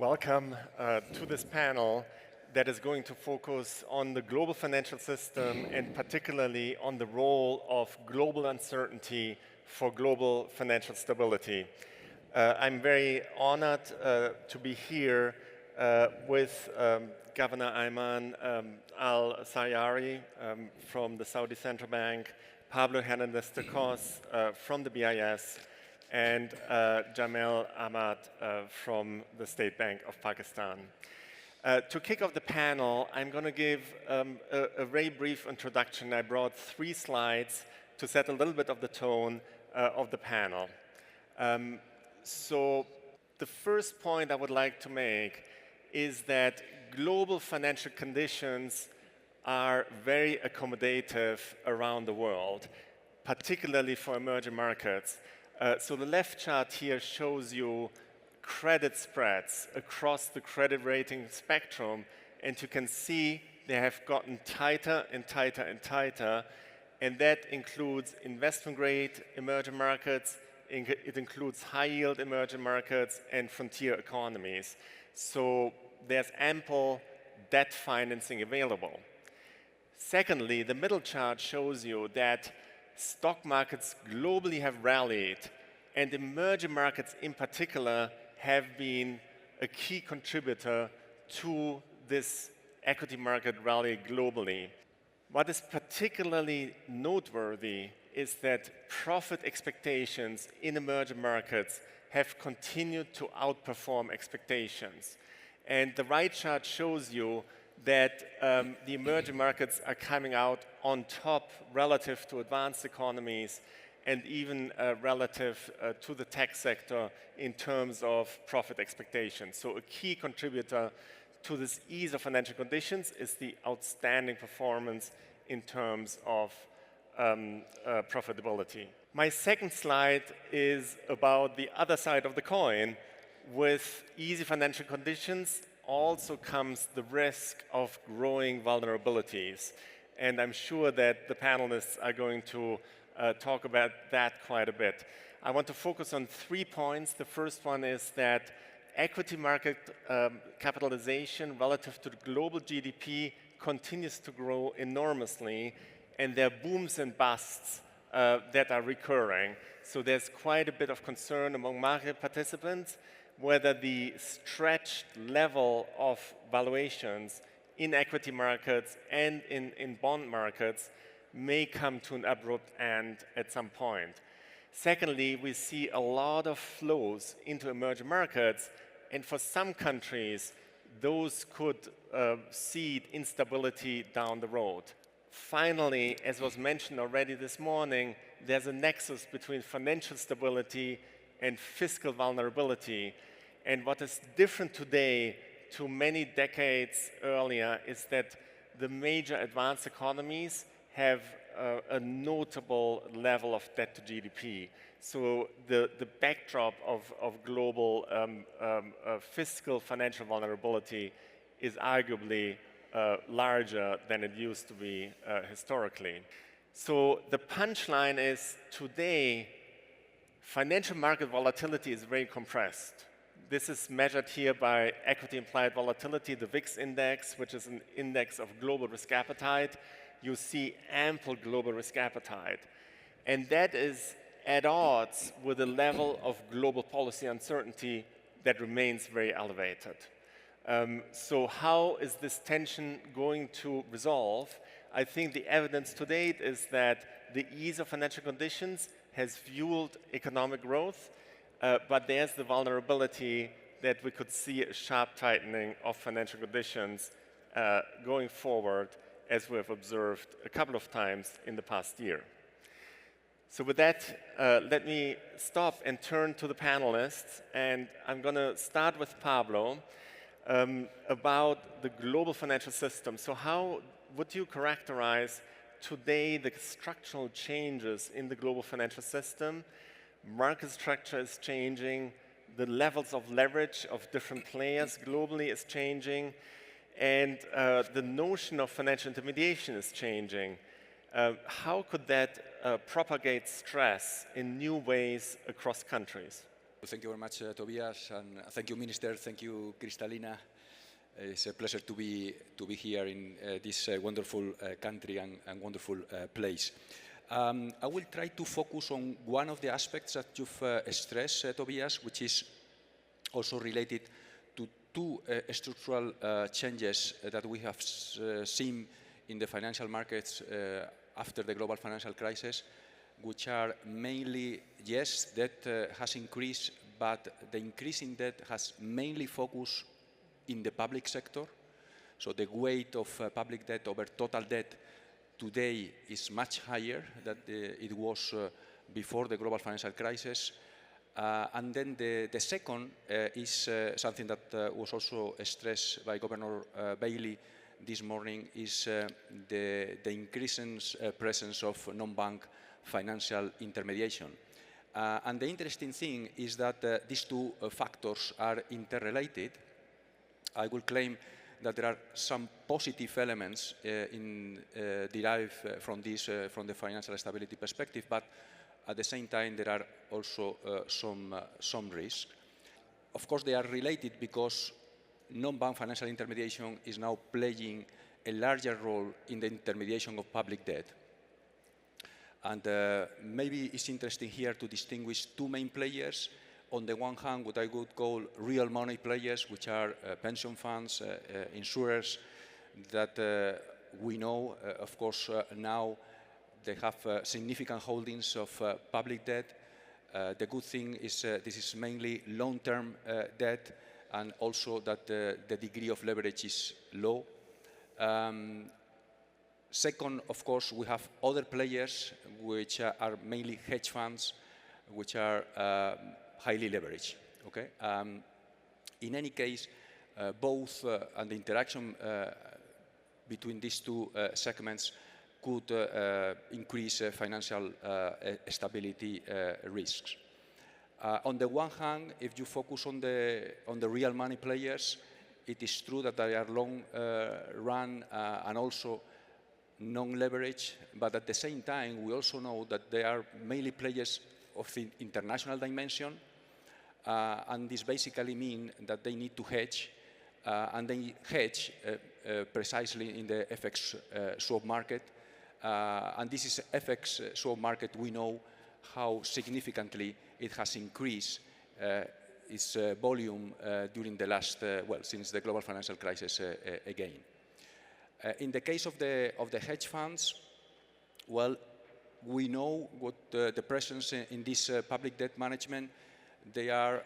Welcome to this panel that is going to focus on the global financial system and particularly on the role of global uncertainty for global financial stability. I'm very honored to be here with Governor Ayman Al-Sayari from the Saudi Central Bank, Pablo Hernandez-de-Cos from the BIS, and Jamel Ahmad from the State Bank of Pakistan. To kick off the panel, I'm going to give a very brief introduction. I brought 3 slides to set a little bit of the tone of the panel. So the first point I would like to make is that global financial conditions are very accommodative around the world, particularly for emerging markets. So the left chart here shows you credit spreads across the credit rating spectrum, and you can see they have gotten tighter and tighter and tighter, and that includes investment grade emerging markets, it includes high yield emerging markets and frontier economies. So there's ample debt financing available. Secondly, the middle chart shows you that stock markets globally have rallied, and emerging markets in particular have been a key contributor to this equity market rally globally. What is particularly noteworthy is that profit expectations in emerging markets have continued to outperform expectations. And the right chart shows you that the emerging markets are coming out on top relative to advanced economies and even relative to the tech sector in terms of profit expectations. So a key contributor to this ease of financial conditions is the outstanding performance in terms of profitability. My second slide is about the other side of the coin. With easy financial conditions also comes the risk of growing vulnerabilities. And I'm sure that the panelists are going to talk about that quite a bit. I want to focus on 3 points. The first one is that equity market capitalization relative to the global GDP continues to grow enormously, and there are booms and busts that are recurring. So there's quite a bit of concern among market participants whether the stretched level of valuations in equity markets and in bond markets may come to an abrupt end at some point. Secondly, we see a lot of flows into emerging markets, and for some countries, those could seed instability down the road. Finally, as was mentioned already this morning, there's a nexus between financial stability and fiscal vulnerability. And what is different today to many decades earlier is that the major advanced economies have a notable level of debt to GDP. So the backdrop of global fiscal financial vulnerability is arguably larger than it used to be historically. So the punchline is today, financial market volatility is very compressed. This is measured here by equity implied volatility, the VIX index, which is an index of global risk appetite. You see ample global risk appetite. And that is at odds with a level of global policy uncertainty that remains very elevated. So how is this tension going to resolve? I think the evidence to date is that the ease of financial conditions has fueled economic growth, but there's the vulnerability that we could see a sharp tightening of financial conditions going forward, as we have observed a couple of times in the past year. So with that, let me stop and turn to the panelists, and I'm going to start with Pablo about the global financial system. So how would you characterize today the structural changes in the global financial system? Market structure is changing, the levels of leverage of different players globally is changing, and the notion of financial intermediation is changing. How could that propagate stress in new ways across countries? Thank you very much, Tobias, and thank you, Minister. Thank you, Kristalina. It's a pleasure to be here in this wonderful country and wonderful place. I will try to focus on one of the aspects that you've stressed, Tobias, which is also related to two structural changes that we have seen in the financial markets after the global financial crisis, which are mainly, yes, debt has increased, but the increase in debt has mainly focused in the public sector. So the weight of public debt over total debt today is much higher than it was before the global financial crisis. And then the second is something that was also stressed by Governor Bailey this morning, is the increasing presence of non-bank financial intermediation. And the interesting thing is that these two factors are interrelated. I will claim that there are some positive elements derived from this, from the financial stability perspective, but at the same time there are also some risks. Of course, they are related because non-bank financial intermediation is now playing a larger role in the intermediation of public debt. And maybe it's interesting here to distinguish two main players. On the one hand, what I would call real money players, which are pension funds, insurers, that we know, of course, now they have significant holdings of public debt. The good thing is this is mainly long-term debt, and also that the degree of leverage is low. Second, of course, we have other players which are mainly hedge funds, which are highly leveraged. Okay? In any case, both and the interaction between these two segments could increase financial stability risks. On the one hand, if you focus on the real money players, it is true that they are long run and also non-leverage, but at the same time, we also know that they are mainly players of the international dimension, and this basically means that they need to hedge, and they hedge precisely in the FX swap market. And this is FX swap market. We know how significantly it has increased its volume during the last, since the global financial crisis again. In the case of the hedge funds, well, we know what the presence in this public debt management. They are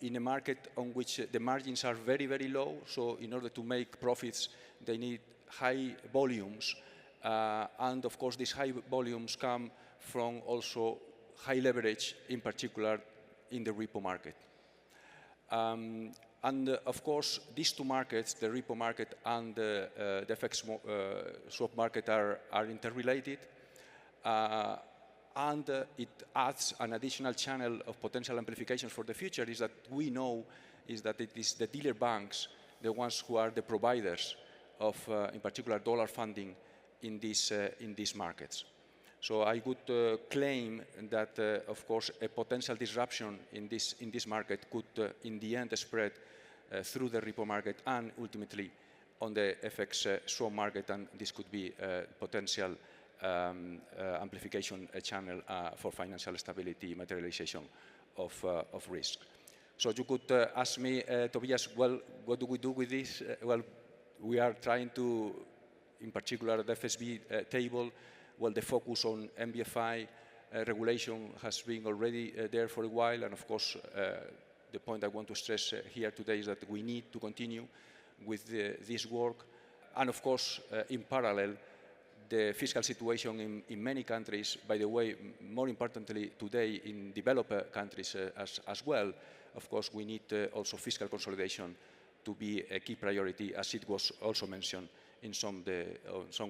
in a market on which the margins are very, very low. So in order to make profits, they need high volumes. And of course, these high volumes come from also high leverage, in particular in the repo market. And of course, these two markets, the repo market and the FX swap market, are interrelated. And it adds an additional channel of potential amplification for the future, is that we know is that it is the dealer banks, the ones who are the providers of, in particular, dollar funding in these markets. So I would claim that, of course, a potential disruption in this market could, in the end, spread through the repo market and ultimately on the FX swap market, and this could be a potential amplification channel for financial stability, materialization of risk. So you could ask me, Tobias, well, what do we do with this? Well, we are trying to, in particular, the FSB table, well, the focus on MBFI regulation has been already there for a while, and of course, the point I want to stress here today is that we need to continue with this work. And of course, in parallel, the fiscal situation in many countries, by the way, more importantly today in developed countries as well, of course, we need also fiscal consolidation to be a key priority, as it was also mentioned in some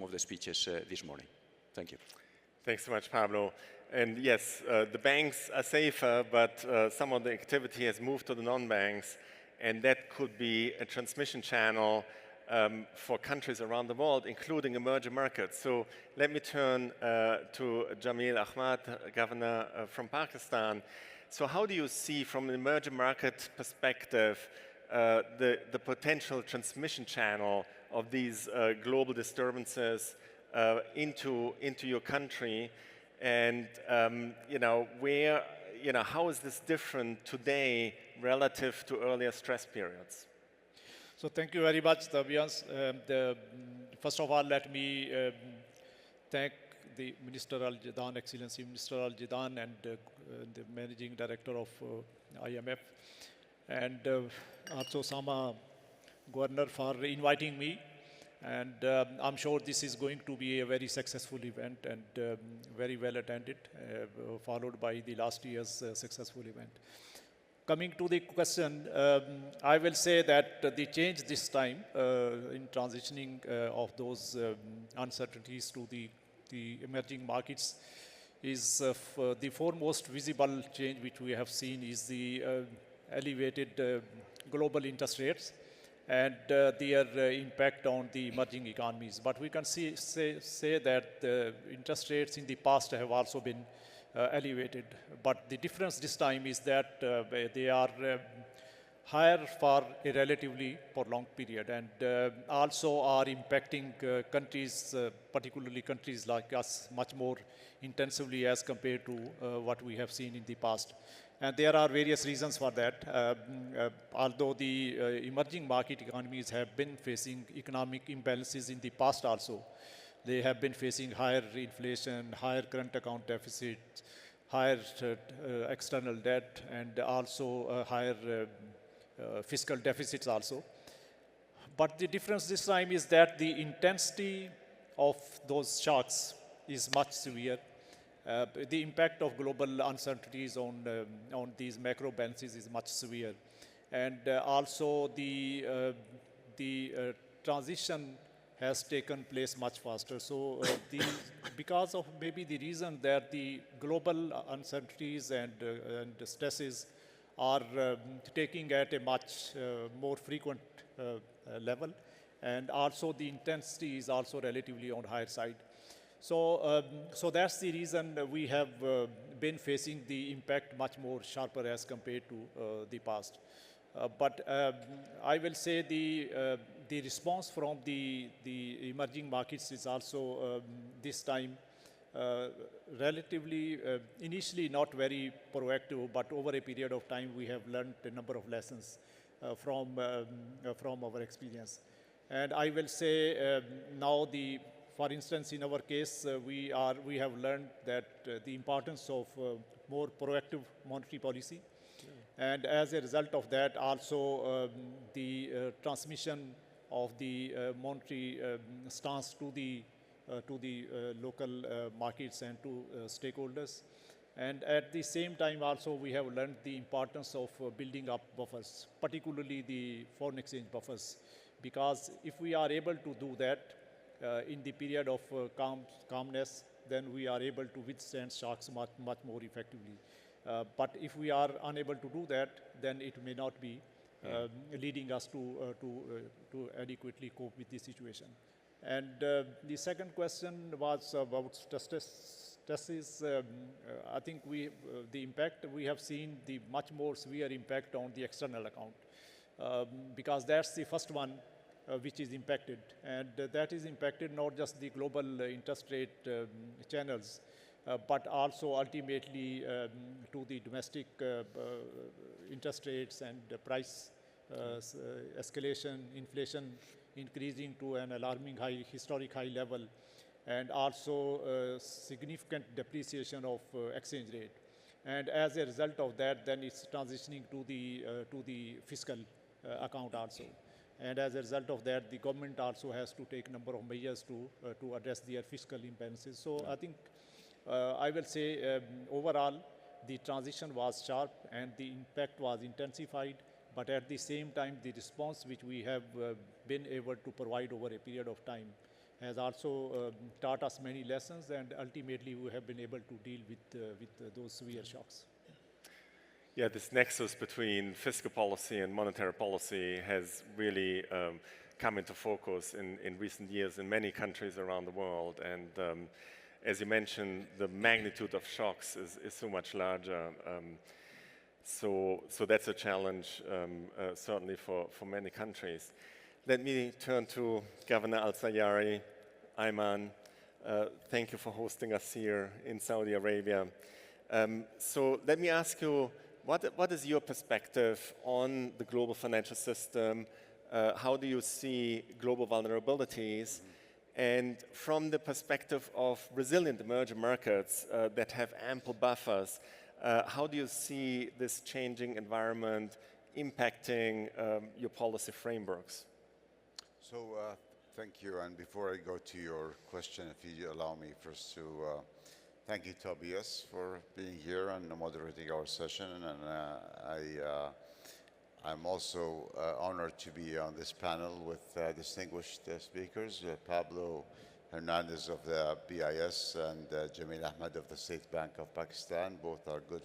of the speeches this morning. Thank you. Thanks so much, Pablo. And yes, the banks are safer, but some of the activity has moved to the non-banks, and that could be a transmission channel for countries around the world, including emerging markets. So let me turn to Jamil Ahmad, governor from Pakistan. So how do you see, from an emerging market perspective, the potential transmission channel of these global disturbances into your country, and how is this different today relative to earlier stress periods? So thank you very much, Tobias. First of all, let me thank the Minister Al-Jidan, Excellency Minister Al-Jidan, and the Managing Director of IMF, and also Sama Governor for inviting me. And I'm sure this is going to be a very successful event and very well attended, followed by the last year's successful event. Coming to the question, I will say that the change this time in transitioning of those uncertainties to the emerging markets is the foremost visible change which we have seen is the elevated global interest rates and their impact on the emerging economies. But we can say that the interest rates in the past have also been elevated. But the difference this time is that they are higher for a relatively prolonged period, and also are impacting countries, particularly countries like us, much more intensively as compared to what we have seen in the past. And there are various reasons for that. Although the emerging market economies have been facing economic imbalances in the past also, they have been facing higher inflation, higher current account deficits, higher external debt, and also higher fiscal deficits also. But the difference this time is that the intensity of those shocks is much severe. The impact of global uncertainties on these macro balances is much severe. And also the transition has taken place much faster. So because of maybe the reason that the global uncertainties and stresses are taking at a much more frequent level, and also the intensity is also relatively on higher side. So, so that's the reason we have been facing the impact much more sharper as compared to the past. But I will say the response from the emerging markets is also this time relatively, initially not very proactive, but over a period of time we have learned a number of lessons from our experience. And I will say now for instance, in our case, we have learned that the importance of more proactive monetary policy. And as a result of that, also the transmission of the monetary stance to the local markets and to stakeholders. And at the same time, also we have learned the importance of building up buffers, particularly the foreign exchange buffers, because if we are able to do that in the period of calmness, then we are able to withstand shocks much more effectively. But if we are unable to do that, then it may not be leading us to adequately cope with the situation. And the second question was about stresses. I think the impact we have seen, the much more severe impact on the external account, because that's the first one which is impacted, and that is impacted not just the global interest rate channels, but also ultimately to the domestic interest rates and price escalation, inflation increasing to an alarming high, historic high level, and also significant depreciation of exchange rate. And as a result of that, then it's transitioning to the fiscal account also. And as a result of that, the government also has to take a number of measures to address their fiscal imbalances. So I think I will say overall, the transition was sharp and the impact was intensified, but at the same time, the response which we have been able to provide over a period of time has also taught us many lessons, and ultimately we have been able to deal with those severe shocks. Yeah, this nexus between fiscal policy and monetary policy has really come into focus in recent years in many countries around the world. And as you mentioned, the magnitude of shocks is so much larger. So that's a challenge, certainly for many countries. Let me turn to Governor Al-Sayari. Ayman, thank you for hosting us here in Saudi Arabia. So let me ask you, what is your perspective on the global financial system? How do you see global vulnerabilities? And from the perspective of resilient emerging markets that have ample buffers, how do you see this changing environment impacting your policy frameworks? So thank you. And before I go to your question, if you allow me first to thank you, Tobias, for being here and moderating our session. And I'm also honored to be on this panel with distinguished speakers, Pablo Hernandez of the BIS and Jamil Ahmed of the State Bank of Pakistan. Both are good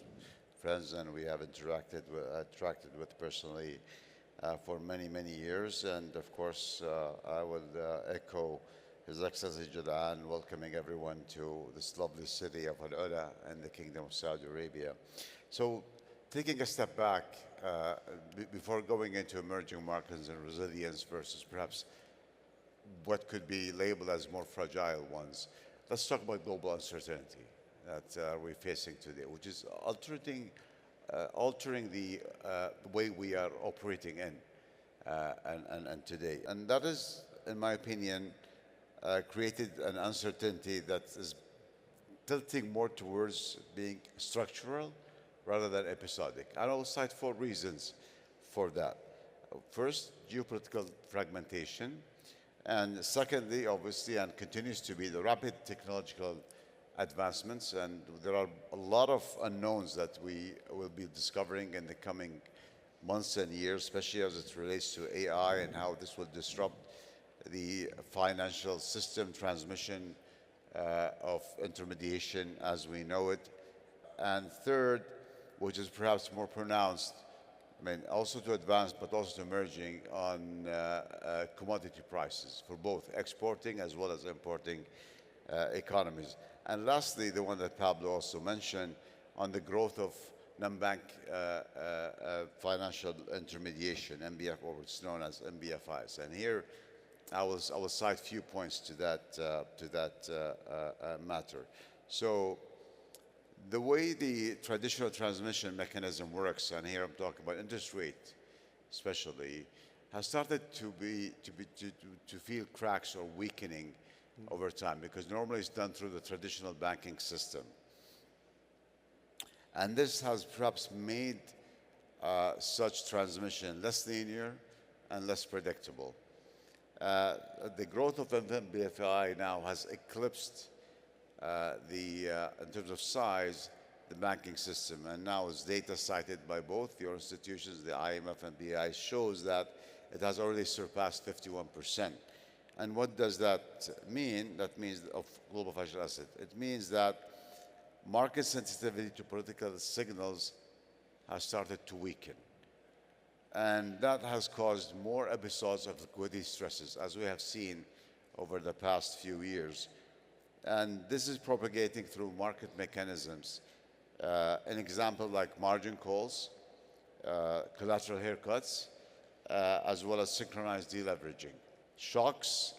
friends and we have interacted with personally for many, many years. And of course, I will echo His Excellency Jadan welcoming everyone to this lovely city of AlUla and the Kingdom of Saudi Arabia. So taking a step back, before going into emerging markets and resilience versus perhaps what could be labeled as more fragile ones, let's talk about global uncertainty that we're facing today, which is altering the way we are operating in and today. And that is, in my opinion, created an uncertainty that is tilting more towards being structural rather than episodic. And I'll cite 4 reasons for that. First, geopolitical fragmentation. And secondly, obviously, and continues to be the rapid technological advancements. And there are a lot of unknowns that we will be discovering in the coming months and years, especially as it relates to AI and how this will disrupt the financial system transmission of intermediation as we know it. And third, which is perhaps more pronounced, I mean, also to advance, but also to emerging on commodity prices for both exporting as well as importing economies. And lastly, the one that Pablo also mentioned on the growth of non-bank financial intermediation, MBF, or what's known as MBFIs. And here, I will cite a few points to that matter. So the way the traditional transmission mechanism works, and here I'm talking about interest rate especially, has started to feel cracks or weakening over time, because normally it's done through the traditional banking system. And this has perhaps made such transmission less linear and less predictable. The growth of MBFI now has eclipsed in terms of size, the banking system. And now, as data cited by both your institutions, the IMF and BI, shows that it has already surpassed 51%. And what does that mean? That means of global financial asset. It means that market sensitivity to political signals has started to weaken. And that has caused more episodes of liquidity stresses, as we have seen over the past few years. And this is propagating through market mechanisms. An example like margin calls, collateral haircuts, as well as synchronized deleveraging. Shocks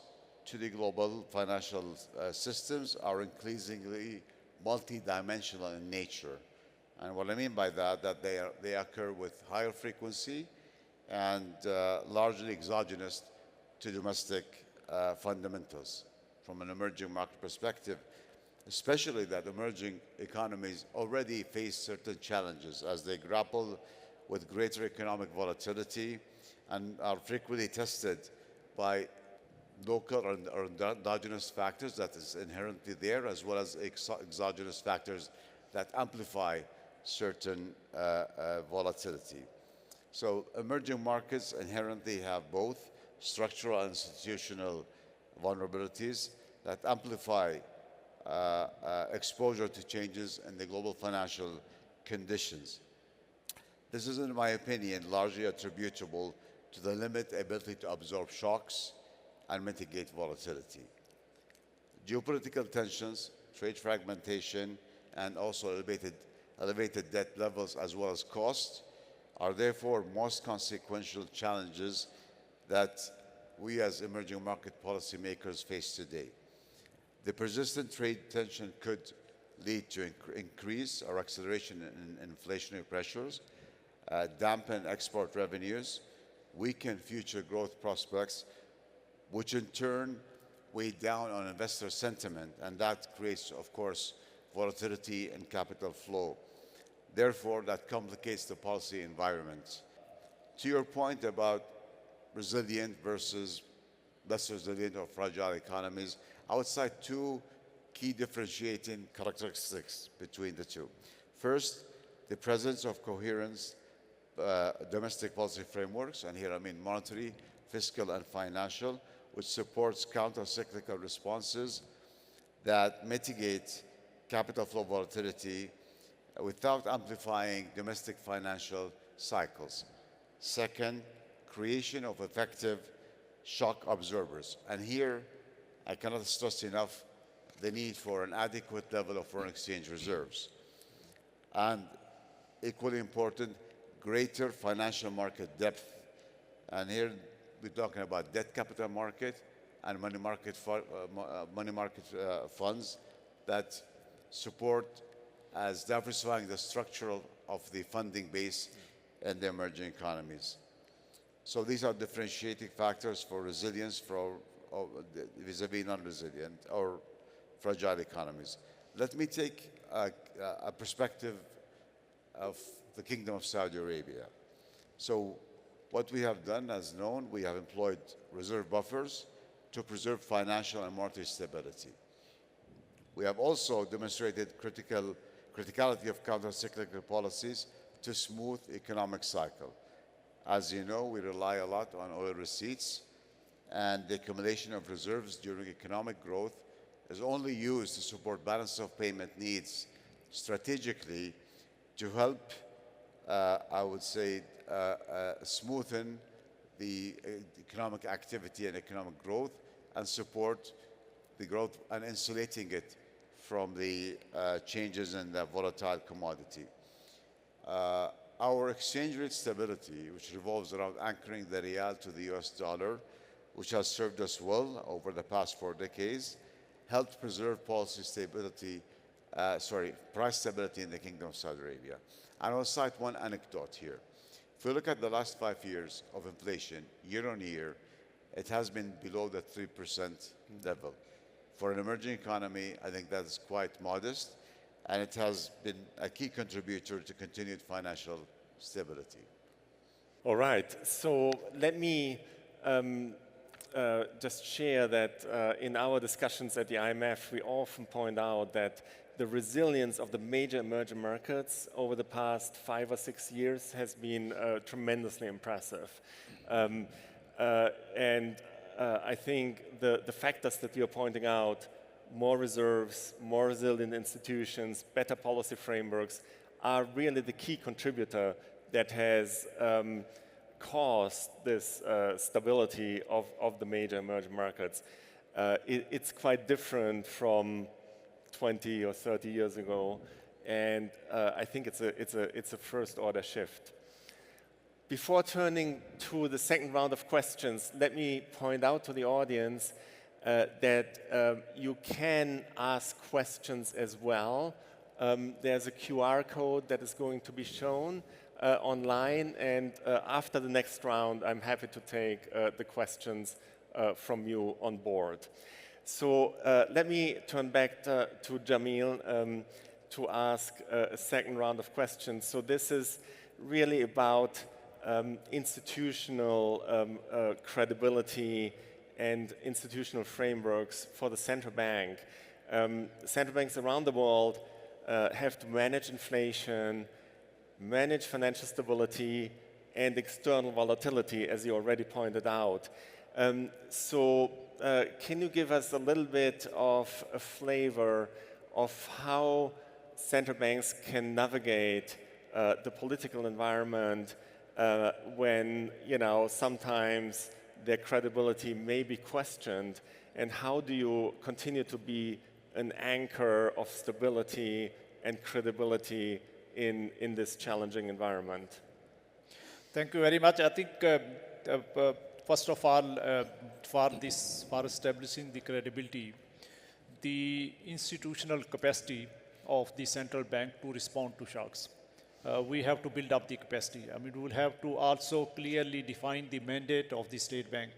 to the global financial systems are increasingly multidimensional in nature. And what I mean by that, they occur with higher frequency and largely exogenous to domestic fundamentals. From an emerging market perspective, especially that emerging economies already face certain challenges as they grapple with greater economic volatility and are frequently tested by local or endogenous factors that is inherently there, as well as exogenous factors that amplify certain volatility. So emerging markets inherently have both structural and institutional vulnerabilities that amplify exposure to changes in the global financial conditions. This is, in my opinion, largely attributable to the limited ability to absorb shocks and mitigate volatility. Geopolitical tensions, trade fragmentation, and also elevated elevated debt levels, as well as cost, are therefore most consequential challenges that we as emerging market policymakers face today. The persistent trade tension could lead to increase or acceleration in inflationary pressures, dampen export revenues, weaken future growth prospects, which in turn weigh down on investor sentiment, and that creates, of course, volatility in capital flow. Therefore, that complicates the policy environment. To your point about resilient versus less resilient or fragile economies, I would cite two key differentiating characteristics between the two. First, the presence of coherent domestic policy frameworks, and here I mean monetary, fiscal, and financial, which supports counter-cyclical responses that mitigate capital flow volatility without amplifying domestic financial cycles. Second, creation of effective shock absorbers. And here, I cannot stress enough the need for an adequate level of foreign exchange reserves. And equally important, greater financial market depth. And here, we're talking about debt capital market and money market funds that support as diversifying the structure of the funding base in the emerging economies. So these are differentiating factors for resilience vis-a-vis non-resilient or fragile economies. Let me take a perspective of the Kingdom of Saudi Arabia. So what we have done, as known, we have employed reserve buffers to preserve financial and monetary stability. We have also demonstrated criticality of counter-cyclical policies to smooth economic cycle. As you know, we rely a lot on oil receipts, and the accumulation of reserves during economic growth is only used to support balance of payment needs strategically to help, I would say, smoothen the economic activity and economic growth and support the growth and insulating it from the changes in the volatile commodity. Our exchange rate stability, which revolves around anchoring the rial to the US dollar, which has served us well over the past 4 decades, helped preserve policy stability, price stability in the Kingdom of Saudi Arabia. And I'll cite one anecdote here. If we look at the last 5 years of inflation, year on year, it has been below the 3% level. For an emerging economy, I think that's quite modest, and it has been a key contributor to continued financial stability. All right, so let me just share that in our discussions at the IMF, we often point out that the resilience of the major emerging markets over the past 5 or 6 years has been tremendously impressive. I think the factors that you're pointing out, more reserves, more resilient institutions, better policy frameworks, are really the key contributor that has caused this stability of the major emerging markets. It's quite different from 20 or 30 years ago, and I think it's a first-order shift. Before turning to the second round of questions, let me point out to the audience that you can ask questions as well. There's a QR code that is going to be shown online, and after the next round, I'm happy to take the questions from you on board. So let me turn back to Jamil to ask a second round of questions. So this is really about institutional credibility and institutional frameworks for the central bank. Central banks around the world have to manage inflation, manage financial stability, and external volatility, as you already pointed out. Can you give us a little bit of a flavor of how central banks can navigate the political environment when, sometimes their credibility may be questioned, and how do you continue to be an anchor of stability and credibility in this challenging environment? Thank you very much. I think, first of all, for establishing the credibility, the institutional capacity of the central bank to respond to shocks. We have to build up the capacity. I mean, we will have to also clearly define the mandate of the state bank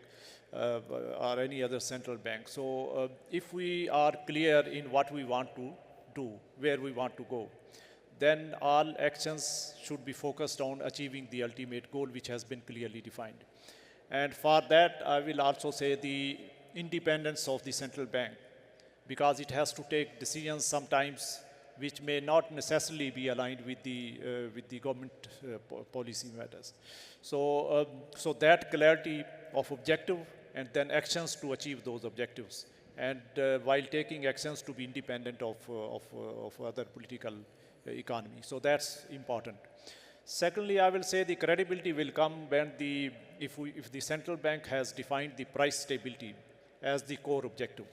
or any other central bank. So if we are clear in what we want to do, where we want to go, then all actions should be focused on achieving the ultimate goal which has been clearly defined. And for that, I will also say the independence of the central bank, because it has to take decisions sometimes which may not necessarily be aligned with the government policy matters. So, so that clarity of objective and then actions to achieve those objectives, and while taking actions to be independent of other political economy. So that's important. Secondly, I will say the credibility will come when if the central bank has defined the price stability as the core objective.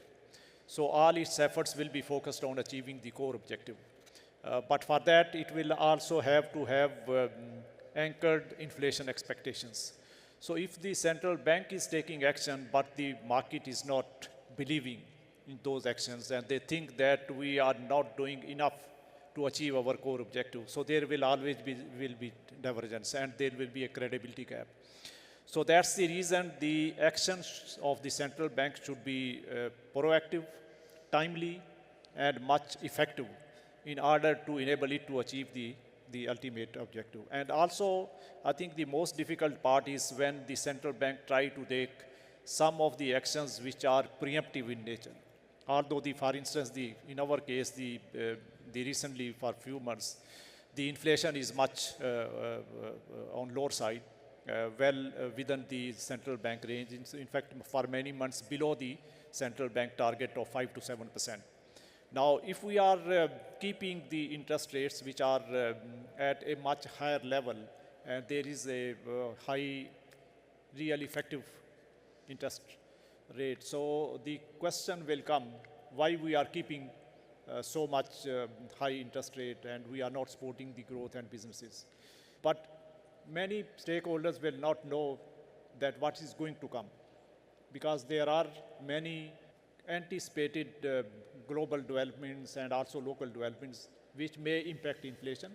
So all its efforts will be focused on achieving the core objective. But for that, it will also have to have anchored inflation expectations. So if the central bank is taking action, but the market is not believing in those actions, and they think that we are not doing enough to achieve our core objective, so there will always be divergence, and there will be a credibility gap. So that's the reason the actions of the central bank should be proactive, timely, and much effective in order to enable it to achieve the ultimate objective. And also, I think the most difficult part is when the central bank try to take some of the actions which are preemptive in nature. Although, for instance, in our case, the recently for few months, the inflation is much on lower side, well within the central bank range. In fact, for many months below the central bank target of 5 to 7%. Now, if we are keeping the interest rates which are at a much higher level, and there is a high real effective interest rate, so the question will come, why we are keeping so much high interest rate and we are not supporting the growth and businesses. But many stakeholders will not know that what is going to come, because there are many anticipated global developments and also local developments which may impact inflation,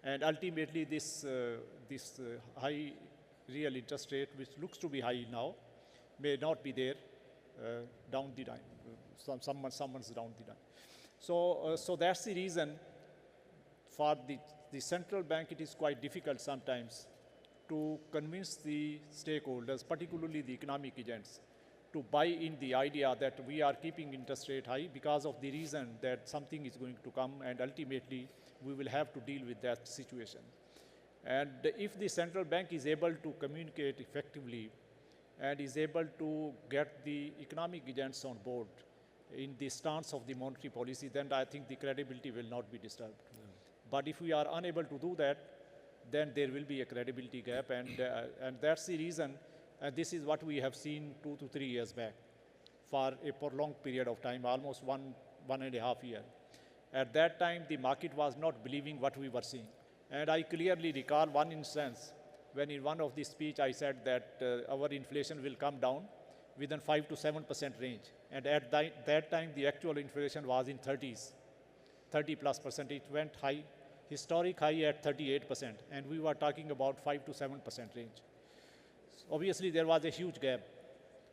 and ultimately this high real interest rate, which looks to be high now, may not be there down the line, some months down the line. So that's the reason for the central bank, it is quite difficult sometimes to convince the stakeholders, particularly the economic agents, to buy in the idea that we are keeping interest rate high because of the reason that something is going to come, and ultimately we will have to deal with that situation. And if the central bank is able to communicate effectively and is able to get the economic agents on board in the stance of the monetary policy, then I think the credibility will not be disturbed. Yeah. But if we are unable to do that, then there will be a credibility gap, and that's the reason, and this is what we have seen 2 to 3 years back for a prolonged period of time, almost one and a half year. At that time, the market was not believing what we were seeing. And I clearly recall one instance when in one of the speech I said that our inflation will come down within 5 to 7% range. And at that time, the actual inflation was in 30+%. It went high, historic high at 38%. And we were talking about 5 to 7% range. So obviously, there was a huge gap.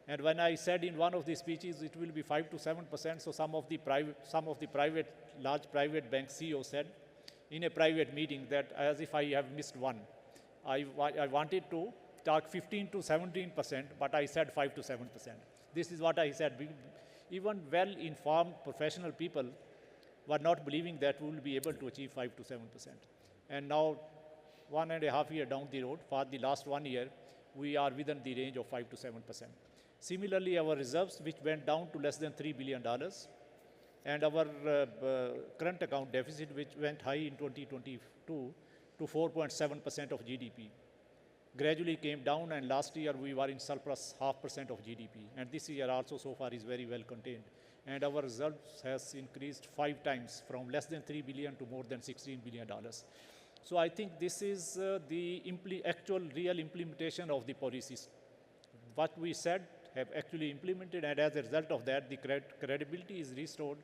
And when I said in one of the speeches, it will be 5 to 7%, so some of the large private bank CEOs said in a private meeting that as if I have missed one. I wanted to talk 15 to 17%, but I said 5 to 7%. This is what I said. Even well-informed professional people were not believing that we will be able to achieve 5 to 7%. And now, 1.5 years down the road, for the last 1 year, we are within the range of 5 to 7%. Similarly, our reserves, which went down to less than $3 billion, and our current account deficit, which went high in 2022 to 4.7% of GDP, gradually came down, and last year we were in surplus 0.5% of GDP. And this year also so far is very well contained. And our reserves has increased 5 times from less than $3 billion to more than $16 billion. So I think this is the actual real implementation of the policies. What we said have actually implemented, and as a result of that, the credibility is restored,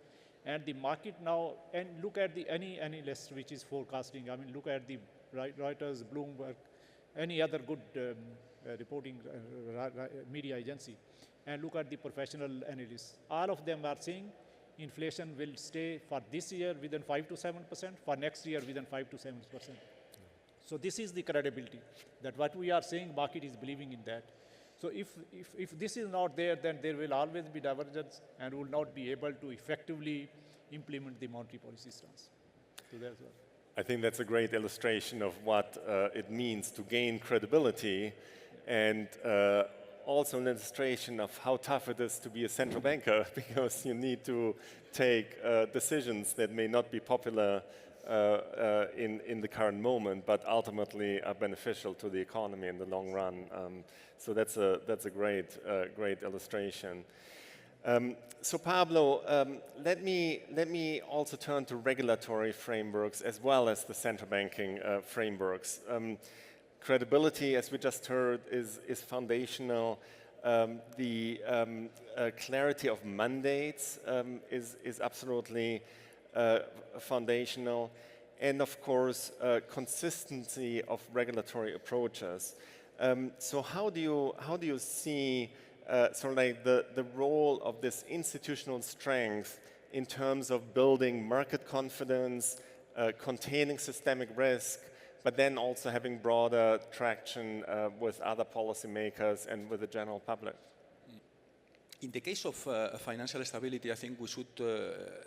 and the market now, and look at the any analyst which is forecasting, I mean, look at the Reuters, Bloomberg, any other good reporting media agency, and look at the professional analysts. All of them are saying inflation will stay for this year within 5 to 7%, for next year within 5 to 7%. So this is the credibility, that what we are saying, market is believing in that. So if this is not there, then there will always be divergence and will not be able to effectively implement the monetary policy stance. So that's what. I think that's a great illustration of what it means to gain credibility, and also an illustration of how tough it is to be a central banker, because you need to take decisions that may not be popular in the current moment, but ultimately are beneficial to the economy in the long run. So that's a great illustration. So Pablo, let me also turn to regulatory frameworks as well as the central banking frameworks. Credibility, as we just heard, is foundational. The clarity of mandates is absolutely foundational, and of course, consistency of regulatory approaches. So how do you see sort of like the role of this institutional strength in terms of building market confidence, containing systemic risk, but then also having broader traction with other policymakers and with the general public? In the case of financial stability, I think we should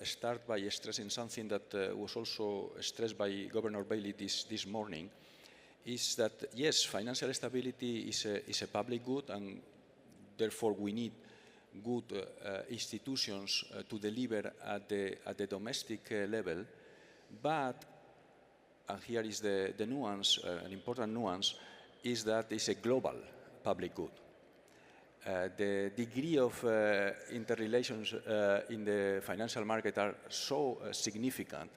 start by stressing something that was also stressed by Governor Bailey this morning, is that yes, financial stability is a public good, and therefore we need good institutions to deliver at the domestic level. But, and here is the nuance, an important nuance, is that it's a global public good. The degree of interrelations in the financial market are so significant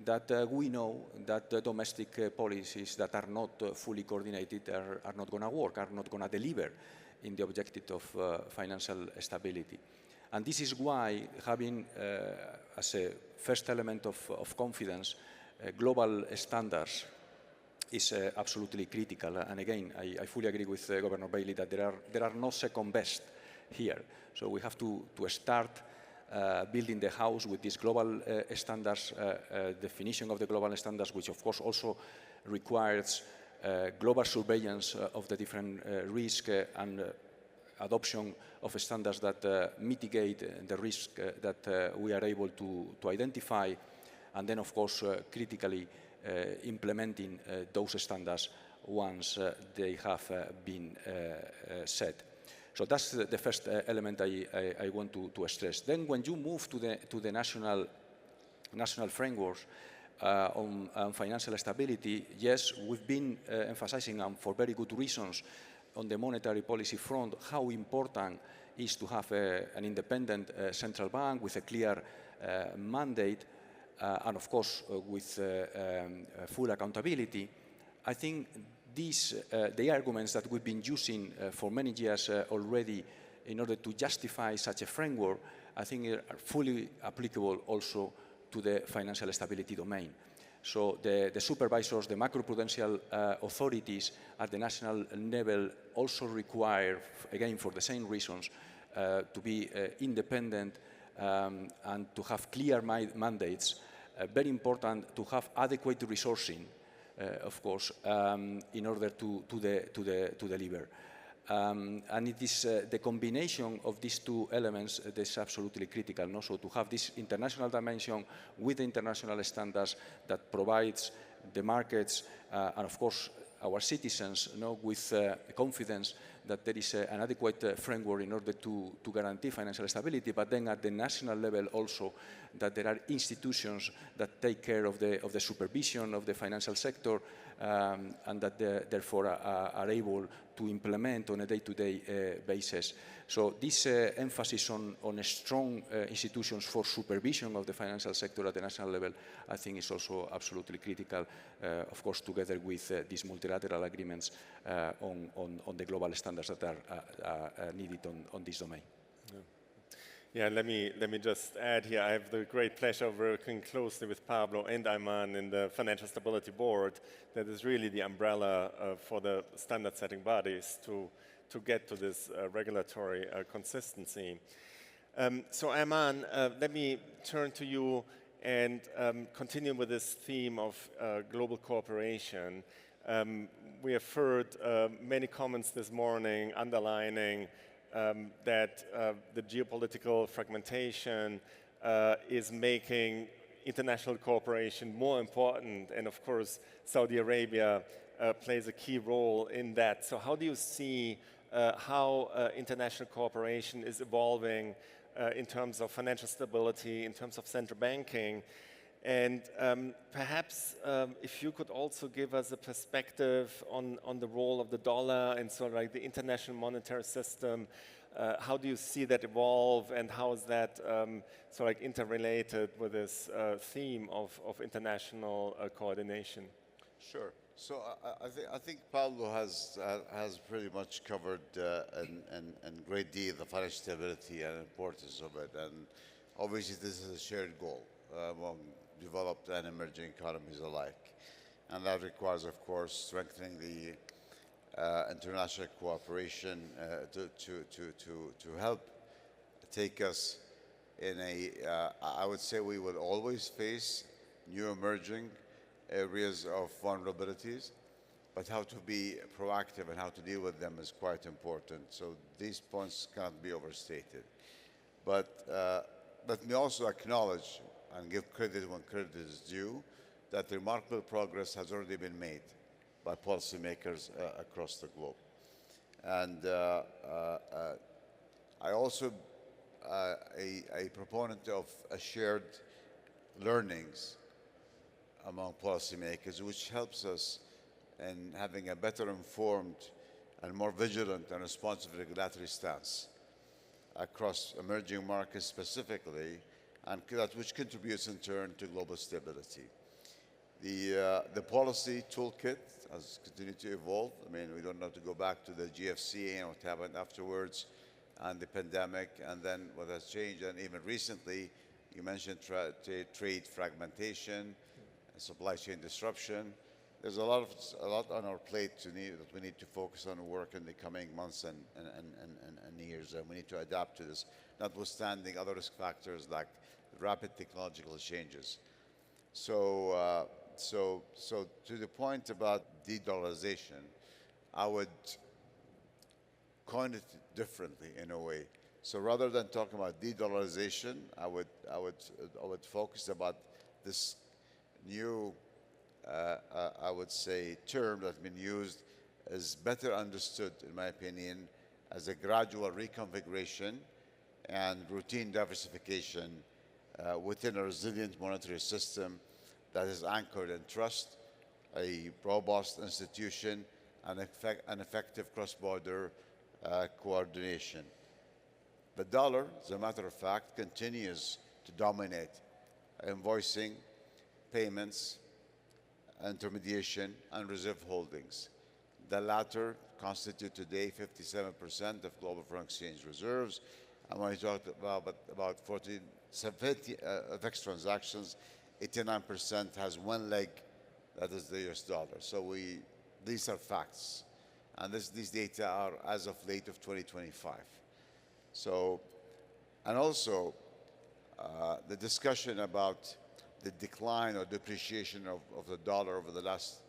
that we know that the domestic policies that are not fully coordinated are not going to work, are not going to deliver in the objective of financial stability. And this is why having, as a first element of confidence, global standards is absolutely critical. And again, I fully agree with Governor Bailey that there are no second best here. So we have to start building the house with these global standards, definition of the global standards, which of course also requires global surveillance of the different risk and adoption of standards that mitigate the risk that we are able to identify, and then of course critically implementing those standards once they have been set. So that's the first element I want to stress. Then when you move to the national frameworks on financial stability, yes, we've been emphasizing, for very good reasons, on the monetary policy front, how important is to have an independent central bank with a clear mandate, and of course with full accountability. I think the arguments that we've been using for many years already in order to justify such a framework, I think are fully applicable also to the financial stability domain. So the supervisors, the macroprudential authorities at the national level also require, again for the same reasons, to be independent and to have clear mandates. Very important to have adequate resourcing, of course, in order to deliver. And it is the combination of these two elements that is absolutely critical. And also to have this international dimension with the international standards that provides the markets and of course our citizens with confidence that there is an adequate framework in order to guarantee financial stability, but then at the national level also that there are institutions that take care of the supervision of the financial sector and that therefore are able to implement on a day-to-day basis. So this emphasis on strong institutions for supervision of the financial sector at the national level, I think is also absolutely critical, of course, together with these multilateral agreements on the global standards that are needed on this domain. Yeah, let me just add here, I have the great pleasure of working closely with Pablo and Ayman in the Financial Stability Board that is really the umbrella for the standard setting bodies to get to this regulatory consistency. So Ayman, let me turn to you and continue with this theme of global cooperation. We have heard many comments this morning underlining that the geopolitical fragmentation is making international cooperation more important, and of course Saudi Arabia plays a key role in that. So how do you see how international cooperation is evolving in terms of financial stability, in terms of central banking? And perhaps if you could also give us a perspective on the role of the dollar and sort of like the international monetary system. How do you see that evolve, and how is that sort of like interrelated with this theme of international coordination? Sure. So I think Pablo has pretty much covered in great deal the financial stability and importance of it, and obviously this is a shared goal among developed and emerging economies alike, and that requires, of course, strengthening the international cooperation to help take us in a. I would say we will always face new emerging areas of vulnerabilities, but how to be proactive and how to deal with them is quite important. So these points cannot be overstated. But let me also acknowledge and give credit when credit is due that remarkable progress has already been made by policymakers across the globe. And I also a proponent of a shared learnings among policymakers, which helps us in having a better informed and more vigilant and responsive regulatory stance across emerging markets specifically, and that which contributes in turn to global stability. The policy toolkit has continued to evolve. I mean, we don't have to go back to the GFC and what happened afterwards, and the pandemic, and then what has changed. And even recently, you mentioned trade fragmentation, supply chain disruption. There's a lot on our plate that we need to focus on and work in the coming months and years, and we need to adapt to this, notwithstanding other risk factors like rapid technological changes. So to the point about de-dollarization, I would coin it differently in a way. So rather than talking about de-dollarization, I would focus about this new, I would say, term that's been used is better understood, in my opinion, as a gradual reconfiguration and routine diversification within a resilient monetary system that is anchored in trust, a robust institution, and an effective cross-border coordination. The dollar, as a matter of fact, continues to dominate invoicing, payments, intermediation, and reserve holdings. The latter constitute today 57% of global foreign exchange reserves. And when you talk about 70 FX transactions, 89% has one leg, that is the US dollar. So these are facts. And these data are as of late of 2025. So, and also the discussion about the decline or depreciation of the dollar over the last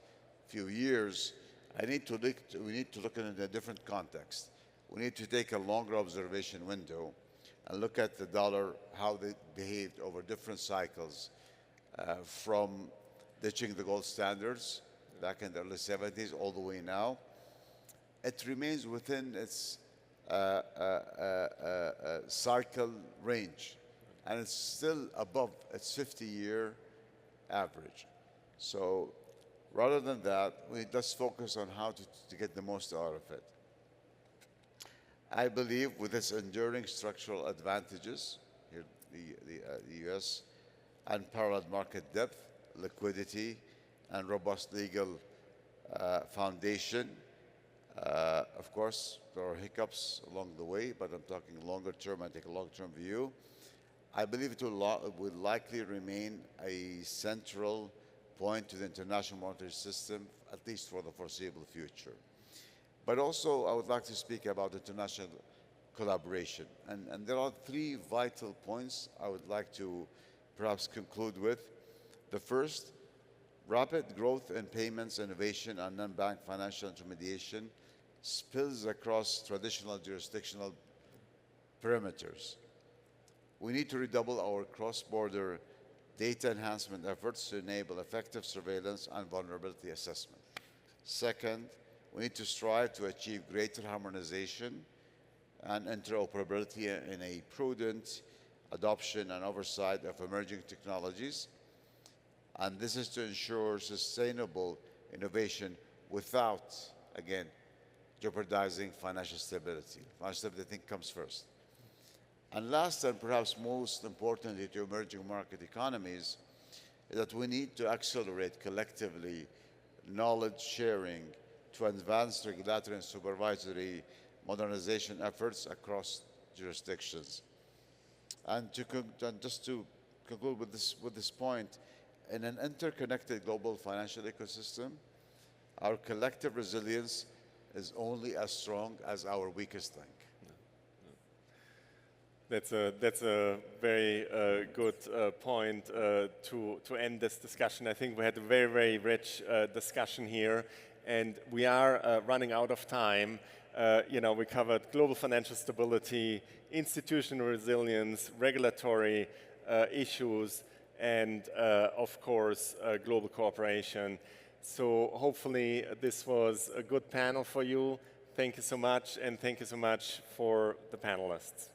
few years, we need to look at it in a different context. We need to take a longer observation window and look at the dollar, how they behaved over different cycles, from ditching the gold standards back in the early 70s all the way now. It remains within its cycle range, and it's still above its 50-year average. So Rather than that, let's focus on how to get the most out of it. I believe with its enduring structural advantages, here the US, unparalleled market depth, liquidity, and robust legal foundation. Of course, there are hiccups along the way, but I'm talking longer term. I take a long-term view. I believe it will likely remain a central point to the international monetary system, at least for the foreseeable future. But also, I would like to speak about international collaboration. And there are three vital points I would like to perhaps conclude with. The first, rapid growth in payments, innovation, and non-bank financial intermediation spills across traditional jurisdictional perimeters. We need to redouble our cross-border data enhancement efforts to enable effective surveillance and vulnerability assessment. Second, we need to strive to achieve greater harmonization and interoperability in a prudent adoption and oversight of emerging technologies. And this is to ensure sustainable innovation without, again, jeopardizing financial stability. Financial stability, I think, comes first. And last, and perhaps most importantly to emerging market economies, is that we need to accelerate collectively knowledge sharing to advance regulatory and supervisory modernization efforts across jurisdictions. And just to conclude with this point, in an interconnected global financial ecosystem, our collective resilience is only as strong as our weakest link. That's a very good point to end this discussion. I think we had a very, very rich discussion here, and we are running out of time. We covered global financial stability, institutional resilience, regulatory issues, and of course, global cooperation. So hopefully this was a good panel for you. Thank you so much, and thank you so much for the panelists.